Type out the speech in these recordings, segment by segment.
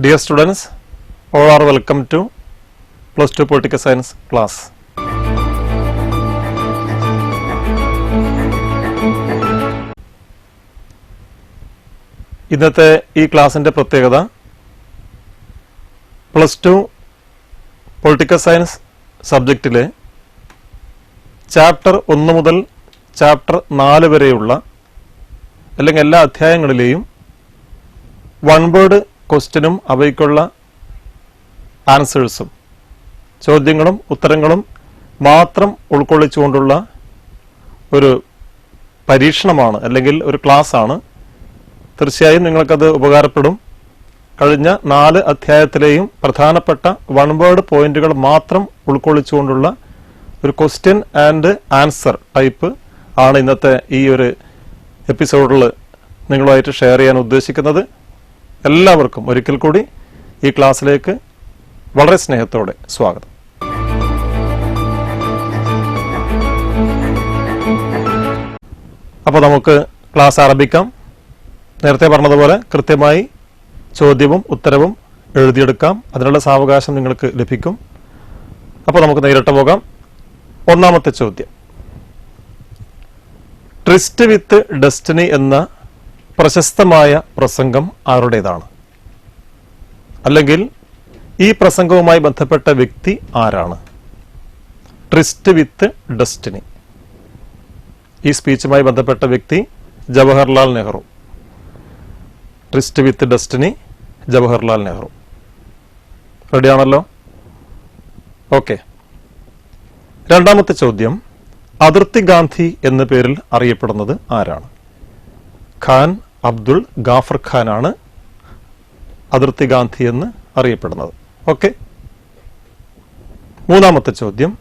Dear students, all are welcome to Plus 2 Political Science class. ഇന്നത്തെ ഈ ക്ലാസിൻ്റെ പ്രത്യേകത plus 2 political science സബ്ജക്റ്റിലെ chapter 1 മുതൽ chapter 4 വരെയുള്ള അല്ലെങ്കിൽ എല്ലാ അധ്യായങ്ങളിലെയും വൺ വേർഡ് ക്വസ്റ്റ്യനും അവയ്ക്കുള്ള ആൻസേഴ്സും ചോദ്യങ്ങളും ഉത്തരങ്ങളും മാത്രം ഉൾക്കൊള്ളിച്ചുകൊണ്ടുള്ള ഒരു പരീക്ഷണമാണ് അല്ലെങ്കിൽ ഒരു ക്ലാസ്സാണ്. തീർച്ചയായും നിങ്ങൾക്കത് ഉപകാരപ്പെടും. കഴിഞ്ഞ 4 അധ്യായത്തിലെയും പ്രധാനപ്പെട്ട വൺ വേർഡ് പോയിന്റുകൾ മാത്രം ഉൾക്കൊള്ളിച്ചുകൊണ്ടുള്ള ഒരു ക്വസ്റ്റ്യൻ ആൻഡ് ആൻസർ ടൈപ്പ് ആണ് ഇന്നത്തെ ഈ ഒരു എപ്പിസോഡിൽ നിങ്ങളുമായിട്ട് ഷെയർ ചെയ്യാൻ ഉദ്ദേശിക്കുന്നത്. എല്ലാവർക്കും ഒരിക്കൽ കൂടി ഈ ക്ലാസ്സിലേക്ക് വളരെ സ്നേഹത്തോടെ സ്വാഗതം. അപ്പോൾ നമുക്ക് ക്ലാസ് ആരംഭിക്കാം. നേരത്തെ പറഞ്ഞതുപോലെ കൃത്യമായി ചോദ്യവും ഉത്തരവും എഴുതിയെടുക്കാം. അതിനുള്ള സാവകാശം നിങ്ങൾക്ക് ലഭിക്കും. അപ്പോൾ നമുക്ക് നേരിട്ട് പോകാം. ഒന്നാമത്തെ ചോദ്യം, ട്രിസ്റ്റ് വിത്ത് ഡെസ്റ്റിനി എന്ന പ്രശസ്തമായ പ്രസംഗം ആരുടേതാണ്? അല്ലെങ്കിൽ ഈ പ്രസംഗവുമായി ബന്ധപ്പെട്ട വ്യക്തി ആരാണ്? ട്രിസ്റ്റ് വിത്ത് ഡെസ്റ്റിനി, ഈ സ്പീച്ചുമായി ബന്ധപ്പെട്ട വ്യക്തി Jawaharlal Nehru. Tryst with destiny, Jawaharlal Nehru. റെഡിയാണല്ലോ? ഓക്കെ. രണ്ടാമത്തെ ചോദ്യം, അതിർത്തി ഗാന്ധി എന്ന പേരിൽ അറിയപ്പെടുന്നത് ആരാണ്? ഖാൻ അബ്ദുൾ ഗാഫർ ഖാനാണ് അതിർത്തി ഗാന്ധി എന്ന് അറിയപ്പെടുന്നത്. ഓക്കെ. മൂന്നാമത്തെ ചോദ്യം,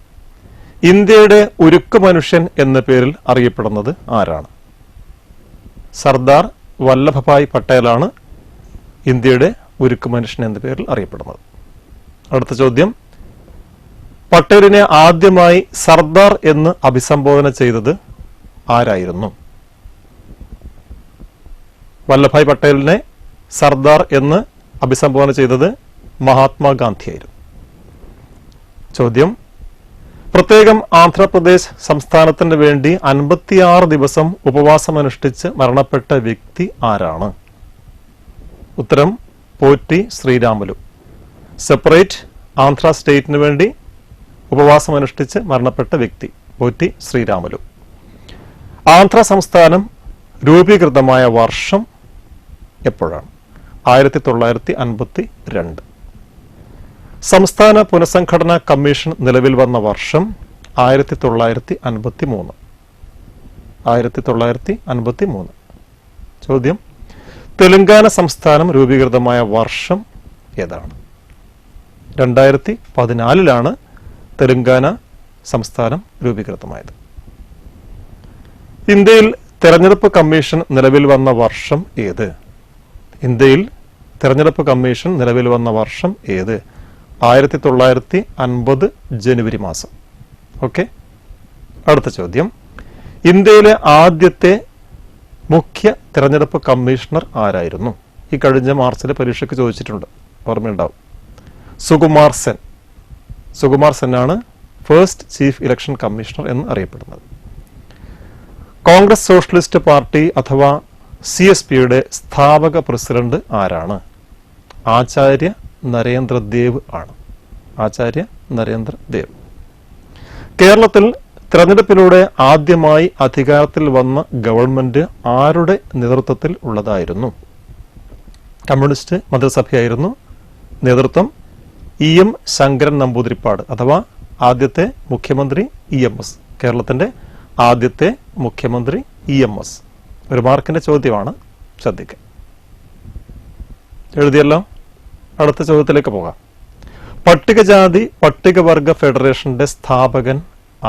ഇന്ത്യയുടെ ഉരുക്കു മനുഷ്യൻ എന്ന പേരിൽ അറിയപ്പെടുന്നത് ആരാണ്? സർദാർ വല്ലഭഭായ് പട്ടേലാണ് ഇന്ത്യയുടെ ഉരുക്കു മനുഷ്യൻ എന്ന പേരിൽ അറിയപ്പെടുന്നത്. അടുത്ത ചോദ്യം, പട്ടേലിനെ ആദ്യമായി സർദാർ എന്ന് അഭിസംബോധന ചെയ്തത് ആരായിരുന്നു? വല്ലഭായ് പട്ടേലിനെ സർദാർ എന്ന് അഭിസംബോധന ചെയ്തത് മഹാത്മാഗാന്ധിയായിരുന്നു. ചോദ്യം, പ്രത്യേകം ആന്ധ്രാപ്രദേശ് സംസ്ഥാനത്തിന് വേണ്ടി 56 ദിവസം ഉപവാസമനുഷ്ഠിച്ച് മരണപ്പെട്ട വ്യക്തി ആരാണ്? ഉത്തരം പോറ്റി ശ്രീരാമുലു. സെപ്പറേറ്റ് ആന്ധ്ര സ്റ്റേറ്റിന് വേണ്ടി ഉപവാസമനുഷ്ഠിച്ച് മരണപ്പെട്ട വ്യക്തി പോറ്റി ശ്രീരാമുലു. ആന്ധ്ര സംസ്ഥാനം രൂപീകൃതമായ വർഷം എപ്പോഴാണ്? 1952. സംസ്ഥാന പുനഃസംഘടനാ കമ്മീഷൻ നിലവിൽ വന്ന വർഷം 1953. 1953. ചോദ്യം, തെലങ്കാന സംസ്ഥാനം രൂപീകൃതമായ വർഷം ഏതാണ്? 2014 തെലങ്കാന സംസ്ഥാനം രൂപീകൃതമായത്. ഇന്ത്യയിൽ തെരഞ്ഞെടുപ്പ് കമ്മീഷൻ നിലവിൽ വന്ന വർഷം ഏത്? ഇന്ത്യയിൽ തെരഞ്ഞെടുപ്പ് കമ്മീഷൻ നിലവിൽ വന്ന വർഷം ഏത്? 1950 ജനുവരി മാസം. ഓക്കെ. അടുത്ത ചോദ്യം, ഇന്ത്യയിലെ ആദ്യത്തെ മുഖ്യ തെരഞ്ഞെടുപ്പ് കമ്മീഷണർ ആരായിരുന്നു? ഈ കഴിഞ്ഞ മാർച്ചിലെ പരീക്ഷയ്ക്ക് ചോദിച്ചിട്ടുണ്ട്, ഓർമ്മയുണ്ടാവും. സുകുമാർ സെൻ. സുകുമാർ സെന്നാണ് ഫസ്റ്റ് ചീഫ് ഇലക്ഷൻ കമ്മീഷണർ എന്ന് അറിയപ്പെടുന്നത്. കോൺഗ്രസ് സോഷ്യലിസ്റ്റ് പാർട്ടി അഥവാ CSPയുടെ സ്ഥാപക പ്രസിഡന്റ് ആരാണ്? ആചാര്യ നരേന്ദ്രദേവ് ആണ്. ആചാര്യ നരേന്ദ്രദേവ്. കേരളത്തിൽ തെരഞ്ഞെടുപ്പിലൂടെ ആദ്യമായി അധികാരത്തിൽ വന്ന ഗവൺമെന്റ് ആരുടെ നേതൃത്വത്തിൽ ഉള്ളതായിരുന്നു? കമ്മ്യൂണിസ്റ്റ് മന്ത്രിസഭയായിരുന്നു. നേതൃത്വം EM ശങ്കരൻ നമ്പൂതിരിപ്പാട് അഥവാ ആദ്യത്തെ മുഖ്യമന്ത്രി EMS. കേരളത്തിന്റെ ആദ്യത്തെ മുഖ്യമന്ത്രി EMS. ഒരു മാർക്കിന്റെ ചോദ്യമാണ്, ശ്രദ്ധിക്കുക. എഴുതിയല്ലോ? അടുത്ത ചോദ്യത്തിലേക്ക് പോകാം. പട്ടികജാതി പട്ടികവർഗ ഫെഡറേഷന്റെ സ്ഥാപകൻ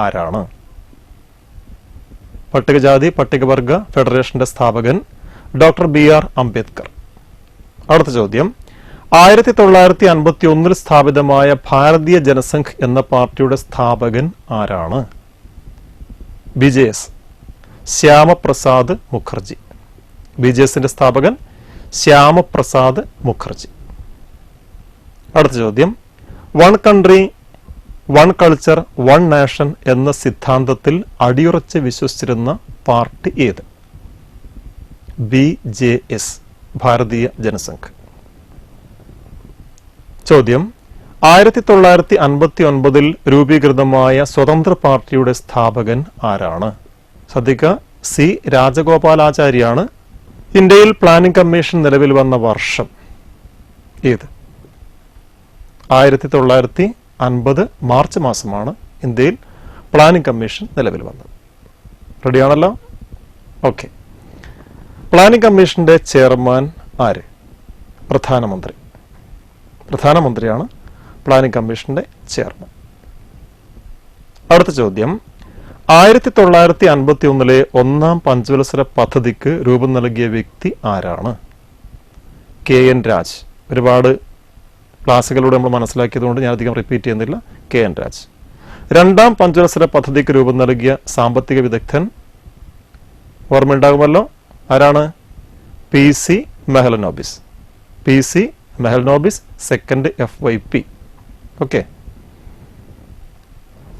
ആരാണ്? പട്ടികജാതി പട്ടികവർഗ ഫെഡറേഷന്റെ സ്ഥാപകൻ ഡോക്ടർ BR അംബേദ്കർ. അടുത്ത ചോദ്യം, 1951 സ്ഥാപിതമായ ഭാരതീയ ജനസംഘ് എന്ന പാർട്ടിയുടെ സ്ഥാപകൻ ആരാണ്? BJS, ശ്യാമപ്രസാദ് മുഖർജി. BJSന്റെ സ്ഥാപകൻ ശ്യാമപ്രസാദ് മുഖർജി. അടുത്ത ചോദ്യം, one country one culture one nation എന്ന സിദ്ധാന്തത്തിൽ അടിയുറച്ച് വിശ്വസിച്ചിരുന്ന പാർട്ടി ഏത്? BJS, ഭാരതീയ ജനസംഘ്. ചോദ്യം, 1959 രൂപീകൃതമായ സ്വതന്ത്ര പാർട്ടിയുടെ സ്ഥാപകൻ ആരാണ്? ശ്രദ്ധിക്കുക, C. രാജഗോപാലാചാര്യാണ്. ഇന്ത്യയിൽ പ്ലാനിംഗ് കമ്മീഷൻ നിലവിൽ വന്ന വർഷം ഏത്? 1950 മാർച്ച് മാസമാണ് ഇന്ത്യയിൽ പ്ലാനിംഗ് കമ്മീഷൻ നിലവിൽ വന്നത്. റെഡിയാണല്ലോ? ഓക്കെ. പ്ലാനിംഗ് കമ്മീഷന്റെ ചെയർമാൻ ആര്? പ്രധാനമന്ത്രി. പ്രധാനമന്ത്രിയാണ് പ്ലാനിംഗ് കമ്മീഷന്റെ ചെയർമാൻ. അടുത്ത ചോദ്യം, 1951 ഒന്നാം പഞ്ചവത്സര പദ്ധതിക്ക് രൂപം നൽകിയ വ്യക്തി ആരാണ്? KN രാജ്. ഒരുപാട് ക്ലാസ്സുകളിലൂടെ നമ്മൾ മനസ്സിലാക്കിയതുകൊണ്ട് ഞാൻ അധികം റിപ്പീറ്റ് ചെയ്യുന്നില്ല. KN രാജ്. രണ്ടാം പഞ്ചവത്സര പദ്ധതിക്ക് രൂപം നൽകിയ സാമ്പത്തിക വിദഗ്ധൻ ഓർമ്മയുണ്ടാകുമല്ലോ, ആരാണ്? PC Mahalanobis. PC Mahalanobis, second FYP. Okay.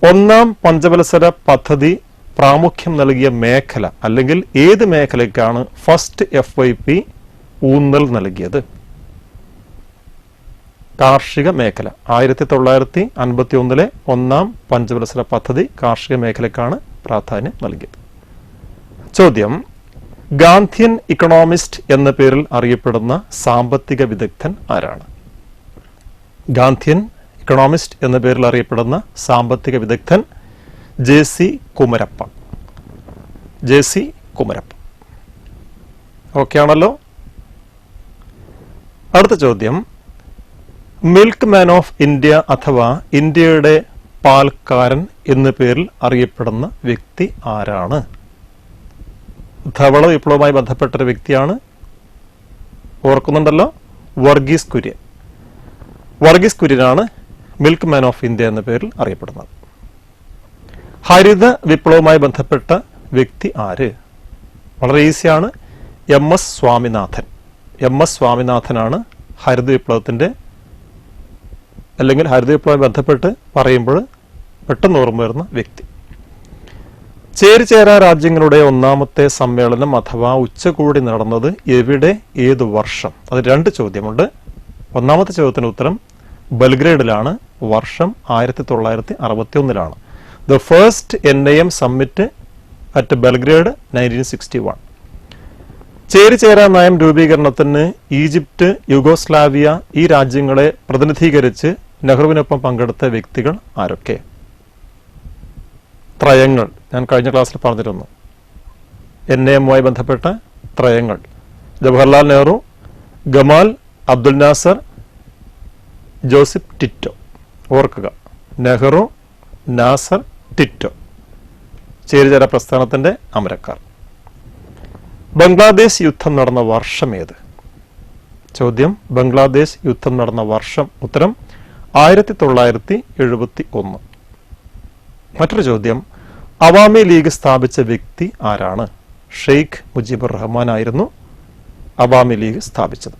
ഒന്നാം പഞ്ചവത്സര പദ്ധതി പ്രാമുഖ്യം നൽകിയ മേഖല അല്ലെങ്കിൽ ഏത് മേഖലയ്ക്കാണ് ഫസ്റ്റ് FYP ഊന്നൽ നൽകിയത്? കാർഷിക മേഖല. 1951 ഒന്നാം പഞ്ചവത്സര പദ്ധതി കാർഷിക മേഖലയ്ക്കാണ് പ്രാധാന്യം നൽകിയത്. ചോദ്യം, ഗാന്ധിയൻ ഇക്കണോമിസ്റ്റ് എന്ന പേരിൽ അറിയപ്പെടുന്ന സാമ്പത്തിക വിദഗ്ധൻ ആരാണ്? ഗാന്ധിയൻ ഇക്കണോമിസ്റ്റ് എന്ന പേരിൽ അറിയപ്പെടുന്ന സാമ്പത്തിക വിദഗ്ധൻ JC Kumarappa. JC Kumarappa. Okay ആണല്ലോ? അടുത്ത ചോദ്യം, മിൽക്ക് മാൻ ഓഫ് ഇന്ത്യ അഥവാ ഇന്ത്യയുടെ പാൽക്കാരൻ എന്ന പേരിൽ അറിയപ്പെടുന്ന വ്യക്തി ആരാണ്? ധവള വിപ്ലവവുമായി ബന്ധപ്പെട്ട ഒരു വ്യക്തിയാണ്. ഓർക്കുന്നുണ്ടല്ലോ? വർഗീസ് കുര്യൻ. വർഗീസ് കുര്യനാണ് മിൽക്ക് മാൻ ഓഫ് ഇന്ത്യ എന്ന പേരിൽ അറിയപ്പെടുന്നത്. ഹരിത വിപ്ലവവുമായി ബന്ധപ്പെട്ട വ്യക്തി ആര്? വളരെ ഈസിയാണ്. MS സ്വാമിനാഥൻ. MS സ്വാമിനാഥനാണ് ഹരിത വിപ്ലവത്തിന്റെ അല്ലെങ്കിൽ ഹരിത വിപ്ലവവുമായി ബന്ധപ്പെട്ട് പറയുമ്പോൾ പെട്ടെന്ന് ഓർമ്മ വരുന്ന വ്യക്തി. ചേരിചേരാ രാജ്യങ്ങളുടെ ഒന്നാമത്തെ സമ്മേളനം അഥവാ ഉച്ചകോടി നടന്നത് എവിടെ, ഏത് വർഷം? അത് 2 ചോദ്യമുണ്ട്. ഒന്നാമത്തെ ചോദ്യത്തിന് ഉത്തരം ബൽഗ്രേഡിലാണ്. വർഷം 1961. The first NIM summit at Belgrade 1961. ചേരിചേരാ നയം രൂപീകരണത്തിന് ഈജിപ്റ്റ്, യുഗോസ്ലാവിയ ഈ രാജ്യങ്ങളെ പ്രതിനിധീകരിച്ച് നെഹ്റുവിനൊപ്പം പങ്കെടുത്ത വ്യക്തികൾ ആരൊക്കെ? ത്രയങ്ങൾ ഞാൻ കഴിഞ്ഞ ക്ലാസ്സിൽ പറഞ്ഞിരുന്നു. NIMുമായി ബന്ധപ്പെട്ട ത്രയങ്ങൾ: ജവഹർലാൽ നെഹ്റു, ഗമാൽ അബ്ദുൽ നാസർ, ജോസഫ് ടിറ്റോ. ഓർക്കുക, നെഹ്റു, നാസർ, ടിറ്റോ. ചേരിചേരാ പ്രസ്ഥാനത്തിന്റെ അമരക്കാർ. ബംഗ്ലാദേശ് യുദ്ധം നടന്ന വർഷം ഏത്? ചോദ്യം, ബംഗ്ലാദേശ് യുദ്ധം നടന്ന വർഷം. ഉത്തരം 1971. മറ്റൊരു ചോദ്യം, അവാമി ലീഗ് സ്ഥാപിച്ച വ്യക്തി ആരാണ്? ഷെയ്ഖ് മുജീബുർ റഹ്മാൻ ആയിരുന്നു അവാമി ലീഗ് സ്ഥാപിച്ചത്.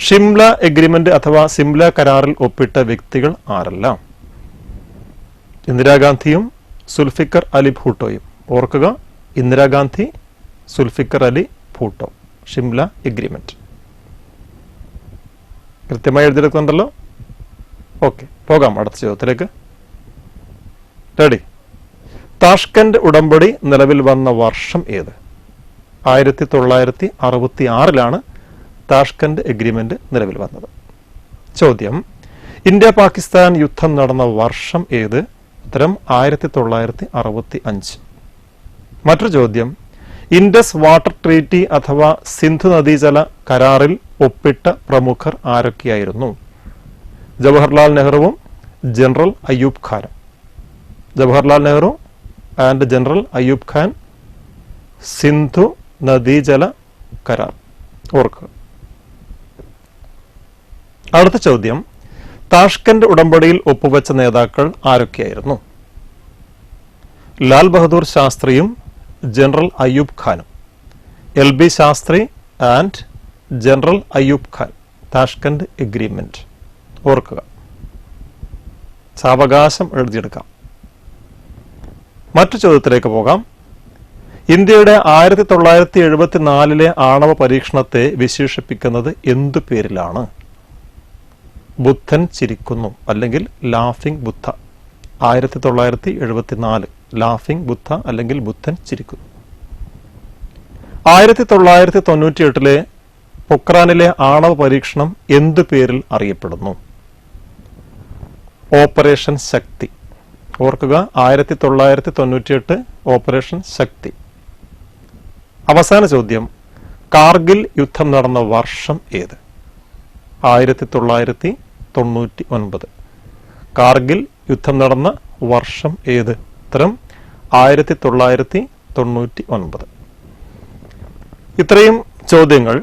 ഷിംല എഗ്രിമെന്റ് അഥവാ സിംല കരാറിൽ ഒപ്പിട്ട വ്യക്തികൾ ആരെല്ലാം? ഇന്ദിരാഗാന്ധിയും സുൽഫിക്കർ അലി ഭൂട്ടോയും. ഓർക്കുക, ഇന്ദിരാഗാന്ധി, സുൽഫിക്കർ അലി ഭൂട്ടോ. ഷിംല എഗ്രിമെന്റ് കൃത്യമായി എഴുതിയെടുക്കുന്നുണ്ടല്ലോ? ഓക്കെ, പോകാം അടുത്ത ചോദ്യത്തിലേക്ക്. റെഡി? താഷ്കന്റ് ഉടമ്പടി നിലവിൽ വന്ന വർഷം ഏത്? 1966 താഷ്കന്റ് എഗ്രിമെന്റ് നിലവിൽ വന്നത്. ചോദ്യം, ഇന്ത്യ പാകിസ്ഥാൻ യുദ്ധം നടന്ന വർഷം ഏത്? ഉത്തരം 1965. മറ്റൊരു ചോദ്യം, ഇൻഡസ് വാട്ടർ ട്രീറ്റി അഥവാ സിന്ധു നദീജല കരാറിൽ ഒപ്പിട്ട പ്രമുഖർ ആരൊക്കെയായിരുന്നു? ജവഹർലാൽ നെഹ്റുവും ജനറൽ അയ്യൂബ് ഖാനും. Jawaharlal Nehru and general Ayub Khan. സിന്ധു നദീജല കരാർ. ഓർക്കുക. അടുത്ത ചോദ്യം, താഷ്കന്റ് ഉടമ്പടിയിൽ ഒപ്പുവെച്ച നേതാക്കൾ ആരൊക്കെയായിരുന്നു? ലാൽ ബഹദൂർ ശാസ്ത്രിയും ജനറൽ അയ്യൂബ് ഖാനും. LB Shastri and general Ayub Khan. Tashkent agreement. ഓർക്കുക, സാവകാശം എഴുതിയെടുക്കാം. മറ്റു ചോദ്യത്തിലേക്ക് പോകാം. ഇന്ത്യയുടെ 1974 ആണവ പരീക്ഷണത്തെ വിശേഷിപ്പിക്കുന്നത് എന്തു പേരിലാണ്? ബുദ്ധൻ ചിരിക്കുന്നു, അല്ലെങ്കിൽ ലാഫിംഗ് ബുദ്ധ. 1974 ലാഫിംഗ് ബുദ്ധ അല്ലെങ്കിൽ ബുദ്ധൻ ചിരിക്കുന്നു. 1998 പൊക്രാനിലെ ആണവ പരീക്ഷണം എന്തു പേരിൽ അറിയപ്പെടുന്നു? ഓപ്പറേഷൻ ശക്തി. ഓർക്കുക, 1998 ഓപ്പറേഷൻ ശക്തി. അവസാന ചോദ്യം, കാർഗിൽ യുദ്ധം നടന്ന വർഷം ഏത്? 1999. കാർഗിൽ യുദ്ധം നടന്ന വർഷം ഏത്? ഉത്തരം 1999. ഇത്രയും ചോദ്യങ്ങൾ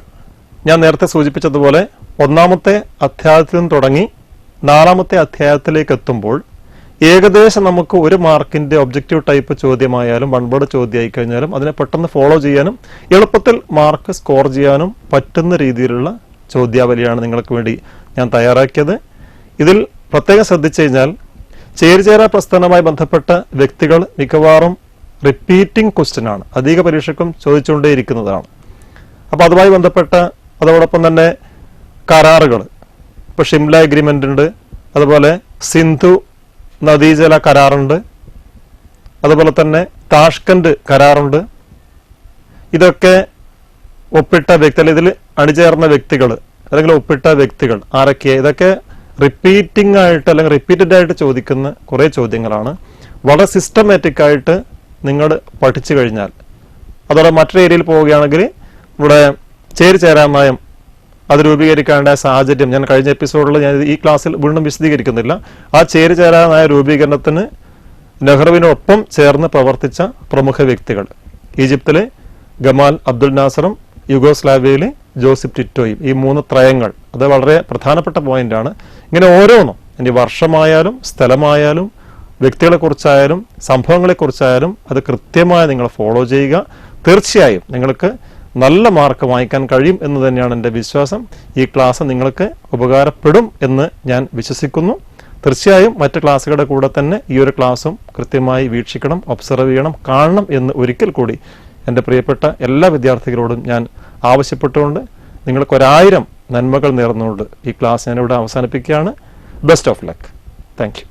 ഞാൻ നേരത്തെ സൂചിപ്പിച്ചതുപോലെ ഒന്നാമത്തെ അധ്യായത്തിൽ നിന്ന് തുടങ്ങി 4ാമത്തെ അധ്യായത്തിലേക്ക് എത്തുമ്പോൾ ഏകദേശം നമുക്ക് 1 മാർക്കിന്റെ ഒബ്ജക്റ്റീവ് ടൈപ്പ് ചോദ്യമായാലും വൺ വേർഡ് ചോദ്യമായി കഴിഞ്ഞാലും അതിനെ പെട്ടെന്ന് ഫോളോ ചെയ്യാനും എളുപ്പത്തിൽ മാർക്ക് സ്കോർ ചെയ്യാനും പറ്റുന്ന രീതിയിലുള്ള ചോദ്യാവലിയാണ് നിങ്ങൾക്ക് വേണ്ടി ഞാൻ തയ്യാറാക്കിയത്. ഇതിൽ പ്രത്യേകം ശ്രദ്ധിച്ചു കഴിഞ്ഞാൽ ചേരിചേരാ പ്രസ്ഥാനവുമായി ബന്ധപ്പെട്ട വ്യക്തികൾ മിക്കവാറും റിപ്പീറ്റിംഗ് ക്വസ്റ്റ്യൻ ആണ്, അധിക പരീക്ഷയ്ക്കും ചോദിച്ചുകൊണ്ടേയിരിക്കുന്നതാണ്. അപ്പോൾ അതുമായി ബന്ധപ്പെട്ട അതോടൊപ്പം തന്നെ കരാറുകൾ, ഇപ്പോൾ ഷിംല എഗ്രിമെന്റ് ഉണ്ട്, അതുപോലെ സിന്ധു നദീജല കരാറുണ്ട്, അതുപോലെ തന്നെ താഷ്കന്റ് കരാറുണ്ട്. ഇതൊക്കെ ഒപ്പിട്ട വ്യക്തി അല്ലെങ്കിൽ ഇതിൽ അണിചേർന്ന വ്യക്തികൾ അല്ലെങ്കിൽ ഒപ്പിട്ട വ്യക്തികൾ ആരൊക്കെയാണ്? ഇതൊക്കെ റിപ്പീറ്റിംഗ് ആയിട്ട് അല്ലെങ്കിൽ റിപ്പീറ്റഡ് ആയിട്ട് ചോദിക്കുന്ന കുറേ ചോദ്യങ്ങളാണ്. വളരെ സിസ്റ്റമാറ്റിക് ആയിട്ട് നിങ്ങൾ പഠിച്ചു കഴിഞ്ഞാൽ, അതോടെ മറ്റൊരു ഏരിയയിൽ പോവുകയാണെങ്കിൽ ഇവിടെ ചേരിചേരാ നയം അത് രൂപീകരിക്കേണ്ട സാഹചര്യം ഞാൻ കഴിഞ്ഞ എപ്പിസോഡിൽ ഞാൻ ഈ ക്ലാസ്സിൽ വീണ്ടും വിശദീകരിക്കുന്നില്ല. ആ ചേരിചേരാ നയ രൂപീകരണത്തിന് നെഹ്റുവിനൊപ്പം ചേർന്ന് പ്രവർത്തിച്ച പ്രമുഖ വ്യക്തികൾ, ഈജിപ്തിലെ ഗമാൽ അബ്ദുൽ നാസറും യുഗോസ്ലാവിയയിലെ ജോസഫ് ടിറ്റോയും, ഈ 3 ത്രയങ്ങൾ അത് വളരെ പ്രധാനപ്പെട്ട പോയിന്റാണ്. ഇങ്ങനെ ഓരോന്നും ഇനി വർഷമായാലും സ്ഥലമായാലും വ്യക്തികളെക്കുറിച്ചായാലും സംഭവങ്ങളെക്കുറിച്ചായാലും അത് കൃത്യമായി നിങ്ങൾ ഫോളോ ചെയ്യുക. തീർച്ചയായും നിങ്ങൾക്ക് നല്ല മാർക്ക് വാങ്ങിക്കാൻ കഴിയും എന്ന് തന്നെയാണ് എൻ്റെ വിശ്വാസം. ഈ ക്ലാസ് നിങ്ങൾക്ക് ഉപകാരപ്പെടും എന്ന് ഞാൻ വിശ്വസിക്കുന്നു. തീർച്ചയായും മറ്റ് ക്ലാസ്സുകളുടെ കൂടെ തന്നെ ഈ ഒരു ക്ലാസ്സും കൃത്യമായി വീക്ഷിക്കണം, ഒബ്സർവ് ചെയ്യണം, കാണണം എന്ന് ഒരിക്കൽ കൂടി എൻ്റെ പ്രിയപ്പെട്ട എല്ലാ വിദ്യാർത്ഥികളോടും ഞാൻ ആവശ്യപ്പെട്ടുകൊണ്ട് നിങ്ങൾക്ക് 1000 നന്മകൾ നേർന്നുകൊണ്ട് ഈ ക്ലാസ് ഞാനിവിടെ അവസാനിപ്പിക്കുകയാണ്. Best of luck. Thank you.